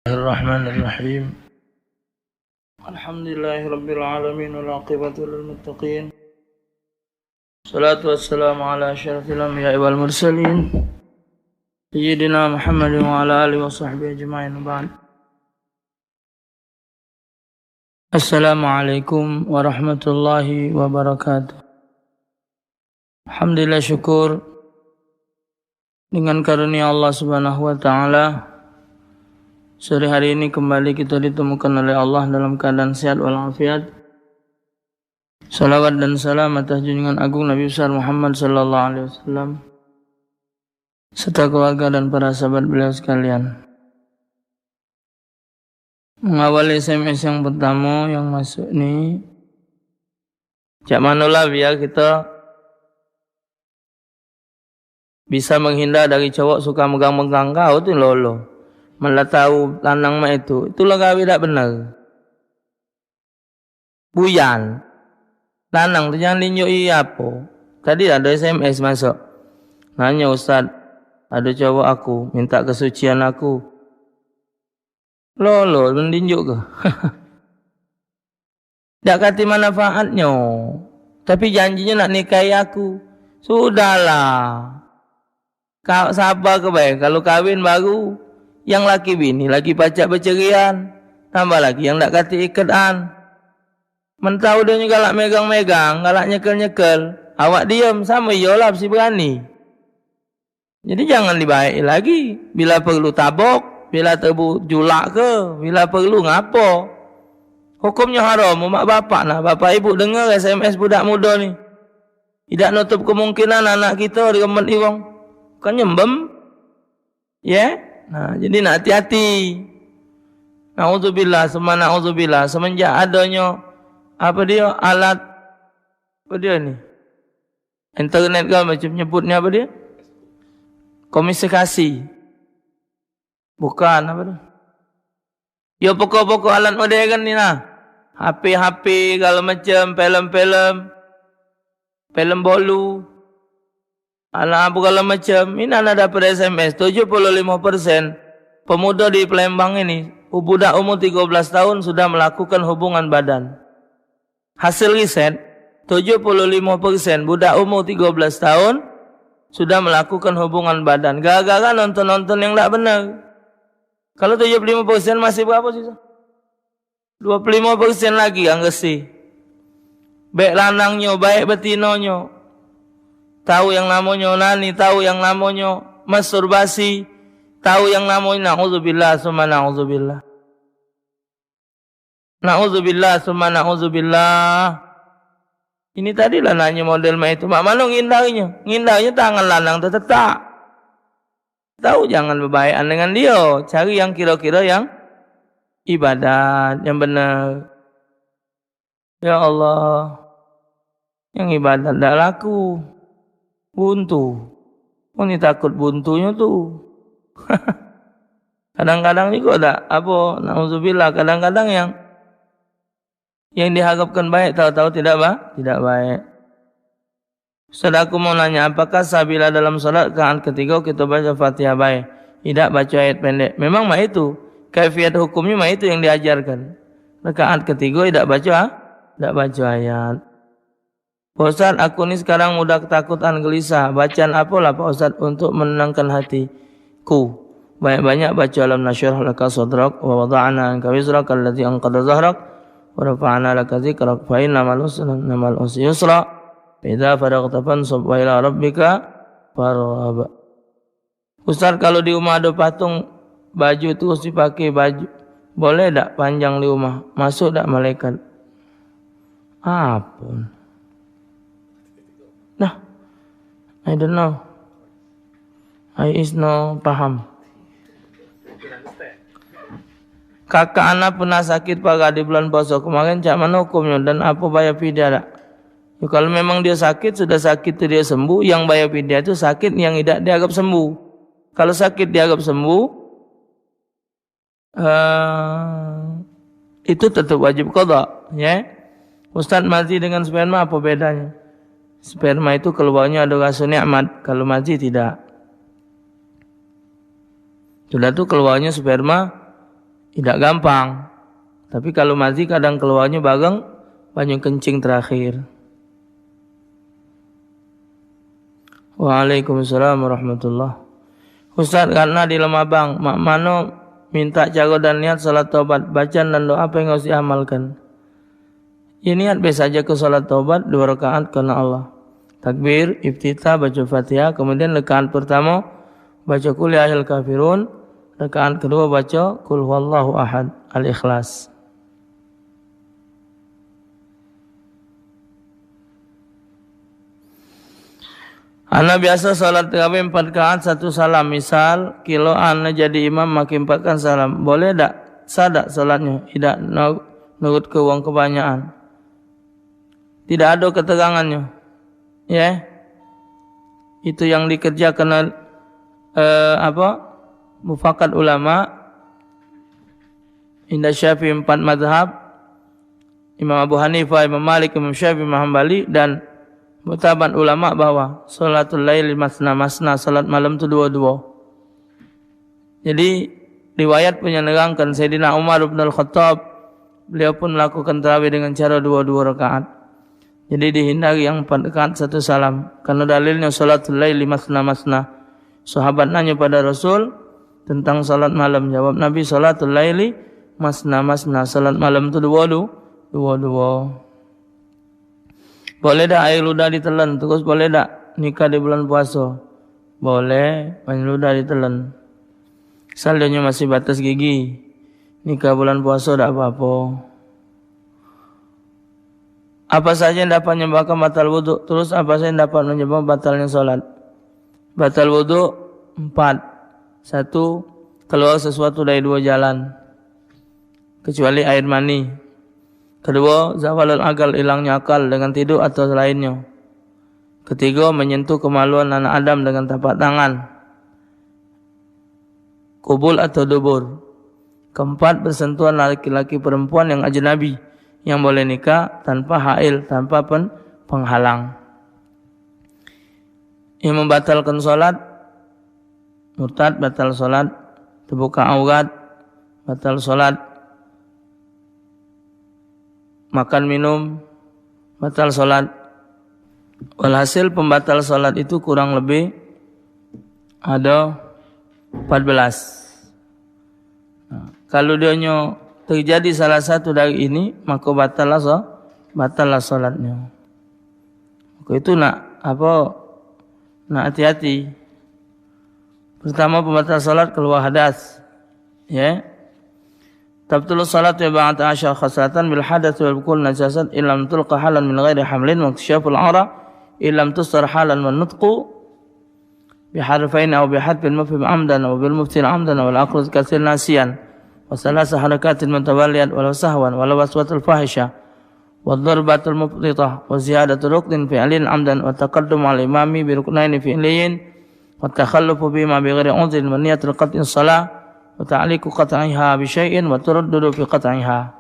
Bismillahirrahmanirrahim. Alhamdulillahirabbil alamin wal aqibatu lil muttaqin. Salatu wassalamu ala asyrafil anbiya'i wal mursalin. Sayyidina Muhammadin wa ala alihi wa sahbihi ajma'in. Ba'd. Assalamualaikum warahmatullahi wabarakatuh. Alhamdulillah, syukur dengan karunia Allah Subhanahu wa taala. Sore hari ini kembali kita ditemukan oleh Allah dalam keadaan sehat walafiat. Salawat dan salam atas junjungan agung Nabi besar Muhammad sallallahu alaihi wasallam serta keluarga dan para sahabat beliau sekalian. Mengawali SMS yang pertama yang masuk ni, cak manalah biar kita bisa menghindar dari cowok suka megang-megang kau tu lolo. Malah tahu lanang mak itulah kawin tak benar. Buyan. Lanang tu jangan linjui apa. Tadi ada SMS masuk. Nanya Ustaz, ada cowok aku minta kesucian aku. Lolo mendinjuk ke? Tak kata manfaatnya. Tapi janjinya nak nikahi aku. Sudahlah. Kau sabar ke baik. Kalau kahwin baru, yang laki bini, laki pacak bercerian. Tambah lagi yang tak kata ikatan. Mentau dia galak megang-megang, galak nyekel-nyekel. Awak diam, sama iyalah si berani. Jadi jangan dibaik lagi. Bila perlu tabok, bila terbu julak ke, bila perlu ngapo. Hukumnya haram, mak bapak nah. Bapak ibu dengar SMS budak muda ni. Tidak nutup kemungkinan anak kita diremet iwang. Kan nyembem. Ya? Yeah? Nah, jadi nak hati-hati. Na'udzubillah, na'udzubillah. Semenjak adanya apa dia alat apa dia ni? Internet kan macam nyebutnya apa dia? Komunikasi. Bukan apa tu? Ya pokok-pokok alat modern ni lah. HP kalau macam film bolu. Alah kalau macam ini anda dapat SMS 75% pemuda di Palembang ini budak umur 13 tahun sudah melakukan hubungan badan. Hasil riset 75% budak umur 13 tahun sudah melakukan hubungan badan gara-gara nonton-nonton yang tak benar. Kalau 75% masih berapa sih? 25% lagi yang gesi. Baik lanangnya, baik betinonyo. Tahu yang namanya onani, tahu yang namanya masturbasi, tahu yang namanya na'udzubillah summa na'udzubillah. Na'udzubillah summa na'udzubillah. Ini tadilah nanya model itu. Mak mana ngindarinya? Ngindarinya tangan lanang tetap. Tahu jangan berbaikan dengan dia. Cari yang kira-kira yang ibadat, yang benar. Ya Allah. Yang ibadat tak laku. Buntu. Oh ni takut buntunya tu. Kadang-kadang juga tak apa, na'udzubillah, kadang-kadang yang diharapkan baik tahu-tahu tidak baik. Ustaz, aku mau nanya, apakah sabila dalam salat rakaat ketiga kita baca Fatihah baik, tidak baca ayat pendek? Memang mah itu kaifiat hukumnya mah itu yang diajarkan. Rakaat ketiga tidak baca ayat. Pak Ustaz, aku ni sekarang mudah ketakutan, gelisah. Bacaan apalah Pak Ustaz untuk menenangkan hatiku? Banyak-banyak baca alam nasyrah laka sadrak wa wada'na anka wizrak alladhi anqadha zahrak wa rafa'na laka zikrak fa inna ma'al usri yusra idza faraghta fansab wa ila rabbika farghab. Ustaz, kalau di rumah ada patung baju terus dipakai baju, boleh tak panjang di rumah? Masuk tak malaikat? Apun. Nah, I don't know. I is no paham. Kakak anak pernah sakit parah di bulan puasa kemarin, cak mana hukumnya dan apa bayar fidyah tak? Ya, kalau memang dia sakit, sudah sakit tu dia sembuh, yang bayar fidyah itu sakit yang tidak dianggap sembuh. Kalau sakit dianggap sembuh, itu tetap wajib qada, ya. Ustaz, mati dengan sperma apa bedanya? Sperma itu keluarnya ada rasa nikmat, kalau mati tidak. Sudah tu keluarnya sperma tidak gampang. Tapi kalau mazi kadang keluarnya bareng banyu kencing terakhir. Waalaikumsalam warahmatullah. Ustaz, karena di Lemabang, Mak Mano minta cara dan niat salat taubat, bacaan dan doa apa yang harus diamalkan? Ya niat biasa saja ke salat taubat 2 rakaat karena Allah. Takbir, iftitah, baca Fatihah, kemudian rakaat pertama baca Qul ya ayyuhal kafirun, rakaat kedua baca Qul huwallahu ahad, Al-Ikhlas. Ana biasa salat tarawih 4 rakaat 1 salam. Misal kilo ana jadi imam makin 4 kan salam. Boleh tak? Sadak salatnya? Tidak nurut ke wong kebanyakan. Tidak ada keterangannya. Ya. Itu yang dikerjakan mufakat ulama. Indah Syafi'i 4 mazhab. Imam Abu Hanifah, Imam Malik, Imam Syafi'i, Imam Hambali dan mutabat ulama bahwa salatul laili masna, salat malam itu 2-2. Jadi riwayat menerangkan Sayyidina Umar bin Al-Khattab, beliau pun melakukan tarawih dengan cara 2-2 rakaat. Jadi dihindari yang 4 rakaat 1 salam. Karena dalilnya salatul laili masna. Sahabat nanya pada Rasul tentang salat malam. Jawab Nabi, salatul laili masna, salat malam itu 2-2. Boleh tak air ludah ditelan? Terus boleh tak nikah di bulan puasa? Boleh, air ludah ditelan. Saldonya masih batas gigi. Nikah bulan puasa tak apa-apa. Apa saja yang dapat menyebabkan batal wudu? Terus apa saja yang dapat menyebabkan batalnya salat? Batal wudu 4. 1. Keluar sesuatu dari 2 jalan. Kecuali air mani. Kedua, zawalul akal, hilangnya akal dengan tidur atau lainnya. Ketiga, menyentuh kemaluan anak Adam dengan tapak tangan. Kubul atau dubur. Keempat, bersentuhan laki-laki perempuan yang ajnabi yang boleh nikah tanpa hail, tanpa penghalang. Yang membatalkan salat, murtad, batal salat, terbuka aurat, batal salat, makan minum, batal salat. Walhasil pembatal salat itu kurang lebih ada 14. Nah, kalau dia terjadi salah satu dari ini, maka batallah salatnya. Maka itu nak hati-hati. Pertama, pembatal salat keluar hadas. Ya. Tabtulu salat wa ba'da asyar khasatan bil hadath wal bukul najasat illam tulqa halan min ghairi hamlin wa ikhtishaful aura illam tustar halan wa nutqu biharfain aw bihadfin mufhim amdan aw bil muftil amdan wal aqruz katsir nasiyan wa salasa harakatin mutawalliyat walau sahwan walau waswatul fahisha wa darbatul mubtitah wa ziyadatul ruknin fi'lin amdan wa taqaddum al imami bi ruknaini fi'liyin wa takhallufu bima bi ghairi udhrin wa niyatul qat'in salah wa ta'liqu qat'iha bi syai'in wa turaddudu fi qat'iha.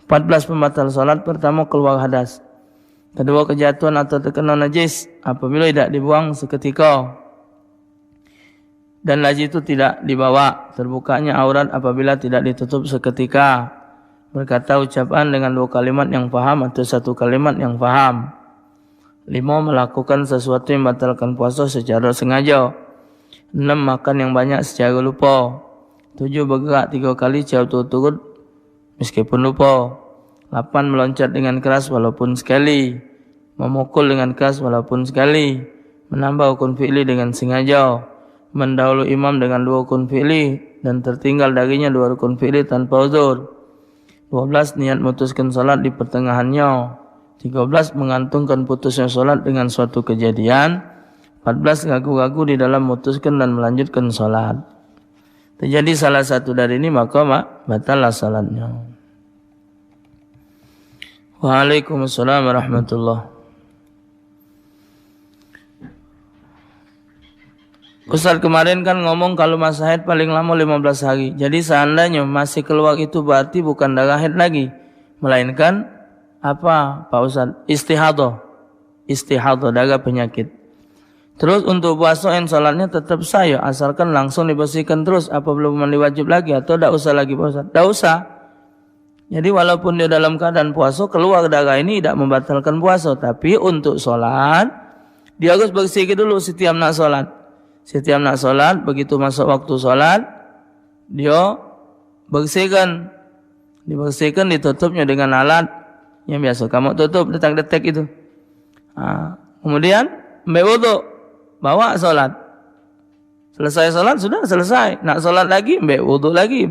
14 pembatal salat. Pertama, keluar hadas. Kedua, kejatuhan atau terkena najis apabila tidak dibuang seketika. Dan najis itu tidak dibawa. Terbukanya aurat apabila tidak ditutup seketika. Berkata ucapan dengan 2 kalimat yang faham atau 1 kalimat yang faham. 5, melakukan sesuatu yang membatalkan puasa secara sengaja. 6, makan yang banyak secara lupa. 7, bergerak 3 kali secara turut-turut meskipun lupa. 8, meloncat dengan keras walaupun sekali. Memukul dengan keras walaupun sekali. Menambah rukun fi'li dengan sengaja. Mendahului imam dengan 2 rukun fi'li dan tertinggal darinya 2 rukun fi'li tanpa uzur. 12, niat memutuskan salat di pertengahannya. 13, mengantungkan putusnya salat dengan suatu kejadian. 14, ragu-ragu di dalam memutuskan dan melanjutkan salat. Terjadi salah satu dari ini maka batallah salatnya. Waalaikumsalam warahmatullahi. Ustaz kemarin kan ngomong kalau masa haid paling lama 15 hari. Jadi seandainya masih keluar itu berarti bukan darah haid lagi, melainkan apa Pak Ustaz? Istihadah darah penyakit. Terus untuk puasa yang salatnya tetap sah ya, asalkan langsung dibersihkan terus. Apa belum mandi wajib lagi atau tidak usah lagi puasa? Tidak usah. Jadi walaupun dia dalam keadaan puasa, keluar darah ini tidak membatalkan puasa. Tapi untuk sholat, dia harus bersihkan dulu setiap nak sholat. Setiap nak sholat, begitu masuk waktu sholat, dia bersihkan. Dibersihkan, ditutupnya dengan alat yang biasa. Kamu tutup detak-detak itu. Kemudian, ambil wudu, bawa sholat. Selesai sholat, sudah selesai. Nak sholat lagi, ambil wudu lagi,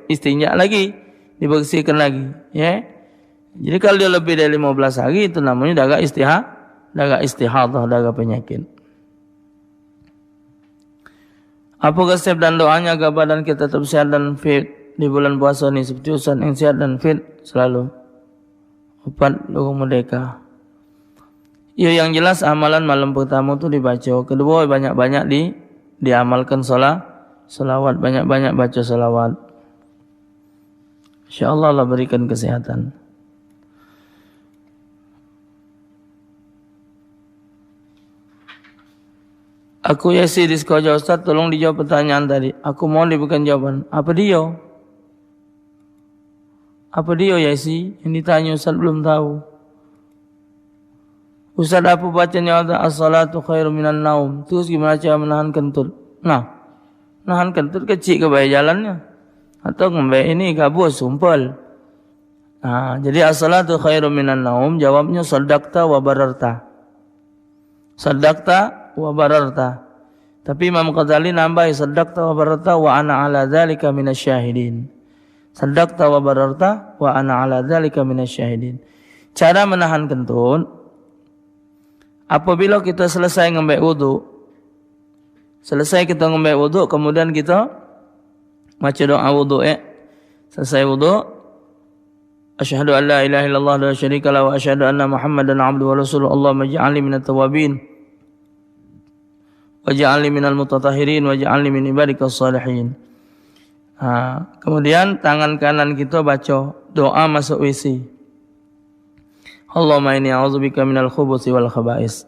istinja lagi. Dibersihkan lagi, ya. Jadi kalau dia lebih dari 15 hari itu namanya darah istihadah, darah penyakit. Apa resep dan doanya agar badan kita tetap sehat dan fit di bulan puasa ini? Seperti Ustaz yang sehat dan fit selalu. 4 Lurung Merdeka. Ya, yang jelas amalan malam pertama itu dibaca. Kedua, banyak-banyak diamalkan salawat, banyak-banyak baca salawat. InsyaAllah Allah berikan kesehatan. Aku Yesi di sekolah Ustaz, tolong dijawab pertanyaan tadi. Aku mohon diberikan jawaban. Apa dia? Apa dia Yesi? Yang ditanya Ustaz belum tahu. Ustaz, apa bacanya as-salatu khairu minan naum? Terus gimana cara menahan kentut? Nah, nahan kentut kecil ke bayi jalannya. Atau ngembe ini kabur sumpel. Jadi as-salatu khairu minan naum, jawabnya sadaqta wa bararta. Sadaqta wa bararta. Tapi Imam Ghazali nambah sadaqta wa bararta wa ana ala dzalika minasyahidin. Sadaqta wa bararta wa ana ala dzalika minasyahidin. Cara menahan kentut, apabila kita selesai ngambil wudu, kemudian kita baca doa wudu, selesai wudu, asyhadu an la ilaha illallah la syarika lahu wa asyhadu anna Muhammadan abduhu wa rasuluhu. Allahumma ij'alni minat tawabin waj'alni minal mutatahhirin waj'alni min ibadikas salihin. Kemudian tangan kanan kita baca doa masuk WC. Allahumma inni a'udzubika minal khubuthi wal khaba'is.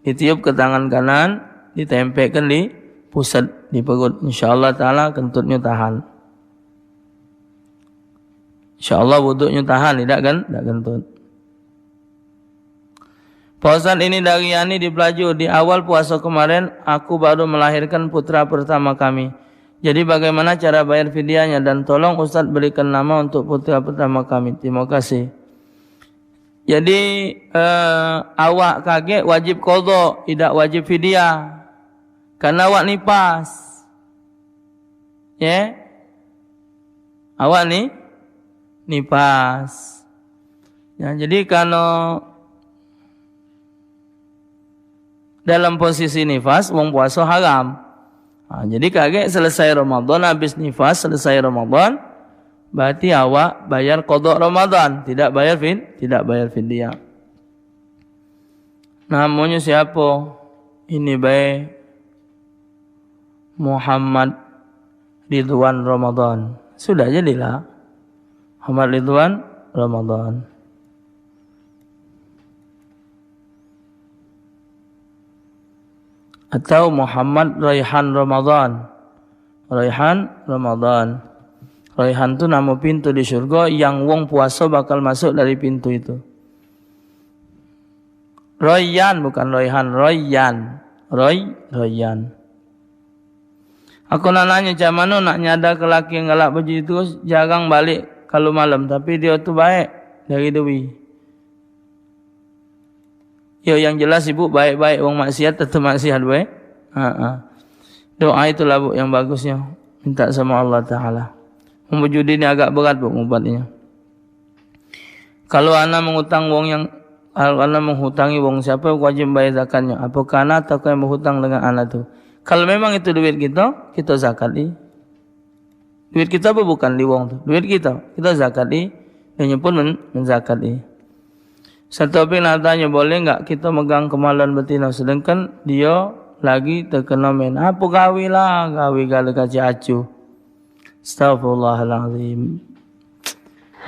Ditiup ke tangan kanan, ditempelkan di pusat di perut. InsyaAllah ta'ala kentutnya tahan. InsyaAllah wuduknya tahan, tidak kentut. Puasa ini dari Yani di Pelaju. Di awal puasa kemarin, aku baru melahirkan putra pertama kami. Jadi bagaimana cara bayar fidyahnya? Dan tolong Ustaz berikan nama untuk putra pertama kami. Terima kasih. Jadi awak kaget wajib qadha, tidak wajib fidyah. Karena awak nifas. Ya. Awak nifas. Ya, jadi kalau dalam posisi nifas, wong puasa haram. Jadi kaget selesai Ramadan, habis nifas selesai Ramadan, berarti awak bayar qadha Ramadan, tidak bayar fidyah. Namanya siapa? Ini baik Muhammad Ridwan Ramadan. Sudah jadilah Muhammad Ridwan Ramadan. Atau Muhammad Raihan Ramadan. Raihan Ramadan. Raihan itu nama pintu di surga yang wong puasa bakal masuk dari pintu itu. Rayyan bukan Raihan, Rayyan. Rayyan. Aku nak nanya macam mana nak nyadar ke lelaki yang galak baju itu jarang balik kalau malam. Tapi dia tu baik dari Dewi. Ya yang jelas ibu baik-baik. Orang maksiat tetap maksiat baik. Doa itulah bu yang bagusnya. Minta sama Allah Ta'ala. Membujudi ini agak berat bu ubatnya. Kalau anak mengutang wong yang kalau anak menghutangi wong siapa wajib bayar zakatnya? Apakah anak atau yang berhutang dengan anak tu? Kalau memang itu duit kita zakat di. Duit kita apa bukan di wong tu? Duit kita zakat di. Dan pun menzakat di. Satu topik nak tanya, boleh enggak kita megang kemaluan betina sedangkan dia lagi terkena men? Apa gawi lah, gawi gala kaci acu. Astaghfirullahalazim.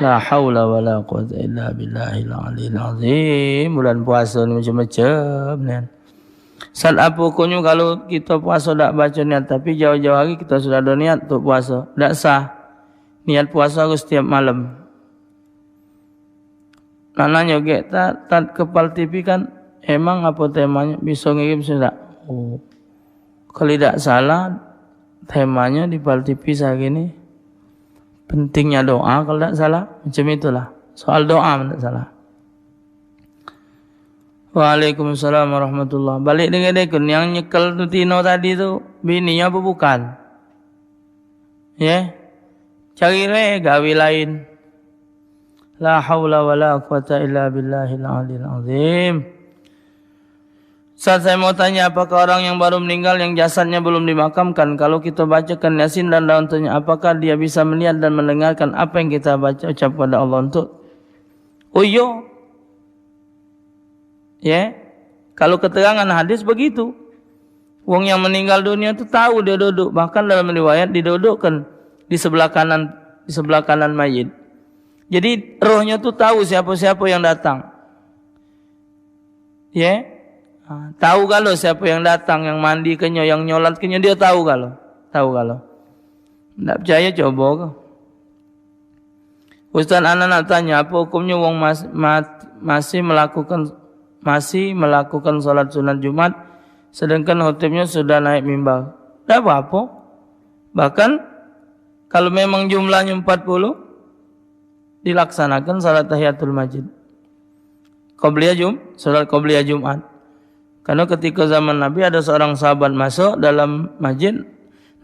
La haula wala quwwata illa billahil aliyil azim. Bulan puasa ni macam-macam ni. Saat apa hukumnya kalau kita puasa tak baca niat tapi jauh-jauh hari kita sudah ada niat untuk puasa, tak sah. Niat puasa harus setiap malam. Nanya kita tat kepal TV kan emang apa temanya bisa ngirim sudah. Oh. Kalau tidak salah temanya di Pal TV saat ini pentingnya doa kalau tidak salah macam itulah. Soal doa tidak salah. Waalaikumsalam warahmatullahi. Balik dengan dekun yang nyekel tu Tino tadi tu bininya apa bukan? Ya. Cari gawe lain. La haula wala quwata illa billahil aliyil azim. Saat saya mau tanya, apakah orang yang baru meninggal yang jasadnya belum dimakamkan, kalau kita bacakan Yasin dan daun tanya, apakah dia bisa melihat dan mendengarkan apa yang kita baca ucap kepada Allah untuk? Oh iya. Ya. Kalau keterangan hadis begitu. Wong yang meninggal dunia itu tahu dia duduk, bahkan dalam riwayat didudukkan di sebelah kanan mayit. Jadi rohnya tu tahu siapa-siapa yang datang. Ya. Tahu kalau siapa yang datang, yang mandi kenyo, yang nyolat kenyo, dia tahu kalau. Tak percaya coba ke. Ustaz anak nak tanya, apa hukumnya wong masih melakukan salat sunat Jumat sedangkan khotibnya sudah naik mimbar? Tak apa-apa. Bahkan kalau memang jumlahnya 40 dilaksanakan salat tahiyatul masjid. Salat qabliyah Jumat. Karena ketika zaman Nabi ada seorang sahabat masuk dalam masjid,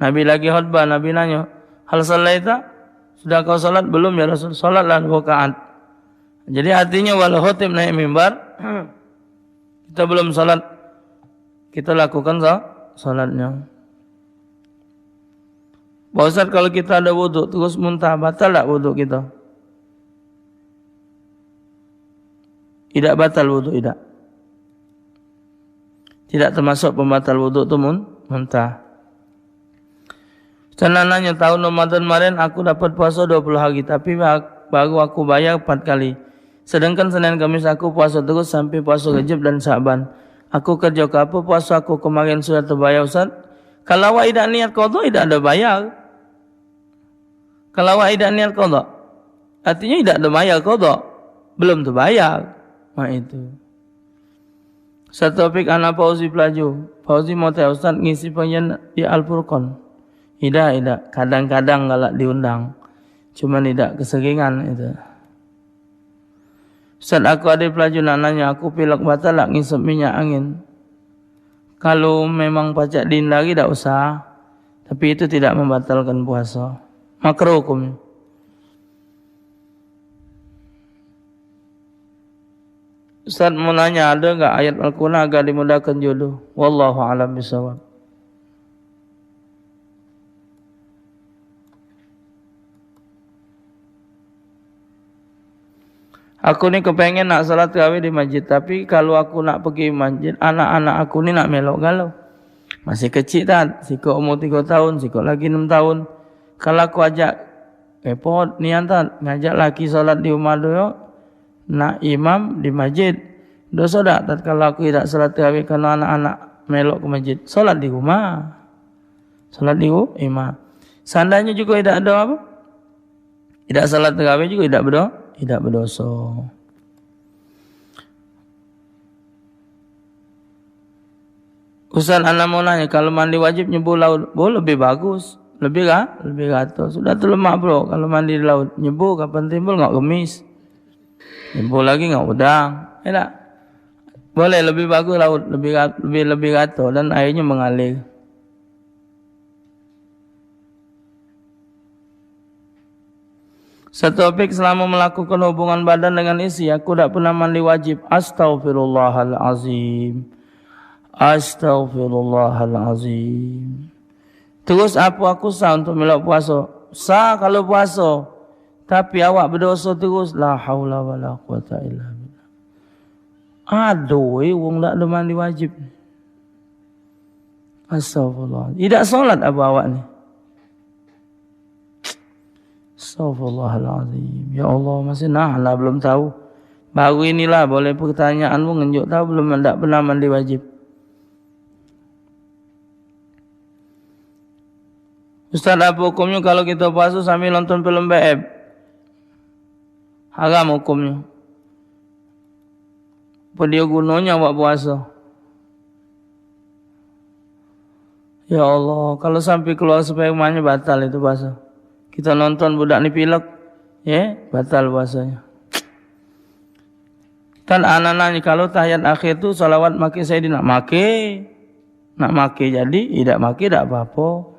Nabi lagi khutbah, Nabi nanya, "Hal salaita? Sudah kau salat belum ya Rasul?" "Salatlah 2 rakaat." Jadi artinya walau khatib naik mimbar, kita belum salat, kita lakukan salatnya. Pak Ustaz, kalau kita ada wudu terus muntah, batal tak wudu kita? Tidak batal wudu, tidak. Tidak termasuk pembatal wudu itu muntah. Cenananya tahun Ramadan kemarin aku dapat puasa 20 hari tapi baru aku bayar 4 kali. Sedangkan Senin Kamis aku puasa terus sampai puasa Rajab dan Syaban. Aku kerja ke apa puasa aku kemarin sudah terbayar Ustaz? Kalau awak tidak niat qada tidak ada bayar. Kalau awak tidak niat qada artinya tidak ada bayar qada. Belum terbayar. Itu. Satu topik anak Fauzi pelaju. Fauzi mau tanya Ustaz ngisi pengajian di Al-Furqan. Tidak. Kadang-kadang galak diundang. Cuma tidak keseringan itu. Ustaz aku ada pelaju nak nanya, aku pilek batal tak ngisap minyak angin. Kalau memang pacak dihindari tak usah. Tapi itu tidak membatalkan puasa. Makruh hukumnya. Ustaz mau nanya, ada enggak ayat Al-Quran agar dimudahkan jodoh? Wallahu a'lam bishawab. Aku ni kepengen nak salat tarawih di masjid, tapi kalau aku nak pergi masjid, anak-anak aku ni nak melok galau. Masih kecil tak? Sikok umur 3 tahun, sikok lagi 6 tahun. Kalau aku ajak, repot nian tak? Ngajak laki salat di rumah dia, nak imam di masjid. Dosa tak kalau aku tidak salat tarawih kerana anak-anak melok ke masjid? Salat di rumah. Salat di rumah. Seandainya juga tidak ada apa? Tidak salat tarawih juga tidak berdosa. Ustaz anak mau nanya, kalau mandi wajib nyebur laut, boleh lebih bagus. Lebih gatal. Sudah terlemak bro. Kalau mandi di laut, nyebur kapan timbul enggak gemis. Nyebur lagi enggak udang. Tak? Boleh lebih bagus laut, lebih gatal dan airnya mengalir. Satu topik, selama melakukan hubungan badan dengan istri, aku tak pernah mandi wajib. Astaghfirullahalazim. Astaghfirullahalazim. Terus apa aku sah untuk melok puasa? Sah kalau puasa. Tapi awak berdosa terus. La haula wala quwata illa billah. Aduh, wong tak ada mandi wajib. Astagfirullah. Tidak solat apa awak ni? Astagfirullahaladzim. Ya Allah, masih lah belum tahu. Baru inilah boleh pertanyaan pun ngenjuk tahu belum tak pernah mandi wajib. Ustaz, apa hukumnya kalau kita puasa sambil nonton film BF? Haram hukumnya. Apa dia gunanya buat puasa? Ya Allah, kalau sampai keluar spermanya batal itu puasa. Kita nonton budak ni pilek, ya, batal puasanya. Kan anak-anak kalau tahiyat akhir tu salawat maki Sayyidina, maki. Nak maki jadi, tidak maki tak apa-apa.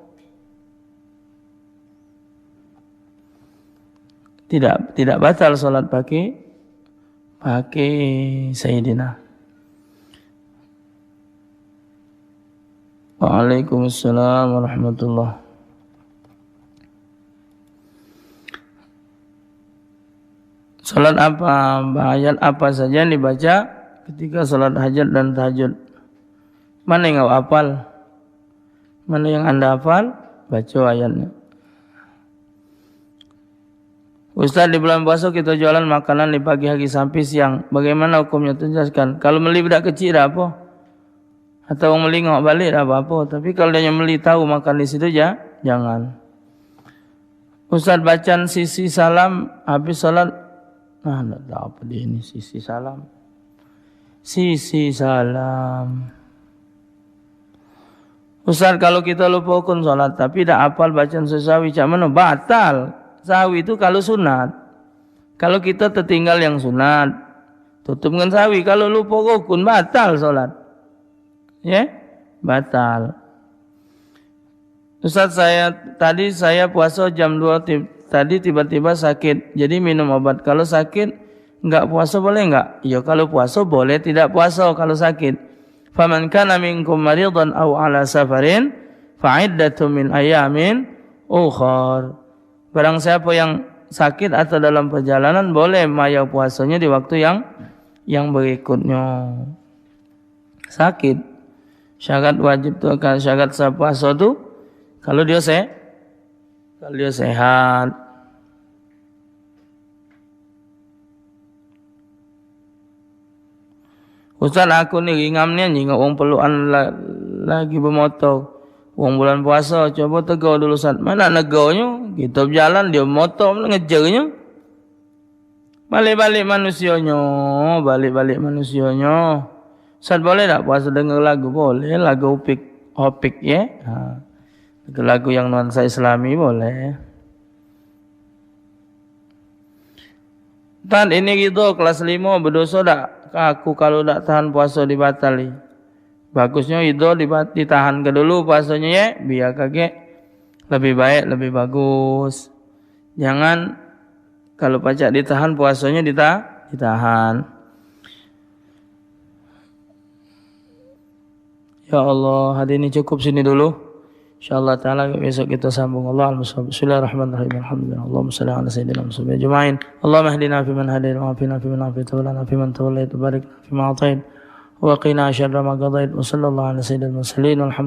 Tidak batal salat pakai Sayyidina. Waalaikumsalam warahmatullahi. Salat apa, ayat apa saja yang dibaca ketika salat hajat dan tahajud? Mana yang kau hafal? Mana yang anda hafal? Baca ayatnya. Ustaz, di bulan puasa kita jualan makanan di pagi hari sampai siang. Bagaimana hukumnya? Jelaskan. Kalau beli budak kecil dah apa? Atau orang melingok balik dah apa-apa. Tapi kalau dia yang beli tahu makan di situ jangan. Ustaz, bacaan sisi salam habis salat. Tak tahu apa dia ini sisi salam. Sisi salam. Ustaz, kalau kita lupa hukum salat tapi tak hafal bacaan sesawi, macam mana? Batal. Sawi itu kalau sunat. Kalau kita tertinggal yang sunat, tutup dengan sawi. Kalau lupa rukun, batal solat. Ya, batal. Ustaz, tadi saya puasa jam 2 tadi tiba-tiba sakit. Jadi minum obat. Kalau sakit, enggak puasa boleh enggak? Ya, kalau puasa boleh, tidak puasa kalau sakit. Faman kana minkum maridan aw ala safarin fa'iddatun min ayamin ukhar. Barang siapa yang sakit atau dalam perjalanan boleh mayau puasanya di waktu yang berikutnya. Sakit. Syarat wajib tu akan syarat puasa tu kalau dia sehat. Ustaz, aku ni ringam ni anjing orang peluan lagi bermotor. Orang bulan puasa, coba tegur dulu Ustaz. Mana negornya? Kita berjalan, dia motor ngejarnya. Balik-balik manusianya. Ustaz, boleh tak puasa dengar lagu? Boleh, lagu Opik ya. Lagu yang nuansa Islami boleh. Tan, ini gitu kelas 5 berdosa tak? Aku kalau tak tahan puasa dibatali. Bagusnya itu ditahan ke dulu puasanya ya, biar kakek lebih baik, lebih bagus. Jangan kalau pacak ditahan puasanya ditahan. Ya Allah, hari ini cukup sini dulu. InsyaAllah ta'ala besok kita sambung. Bismillahirrahmanirrahim. Alhamdulillah. Allahumma salli ala sayyidina Muhammad ajma'in. Allahumma hdina fi man hadait wa afina fi man afait wa lana fi man tawallait wa barik fi ma atait wa qina syarra ma qadait wa sallallahu ala sayyidina mursalin.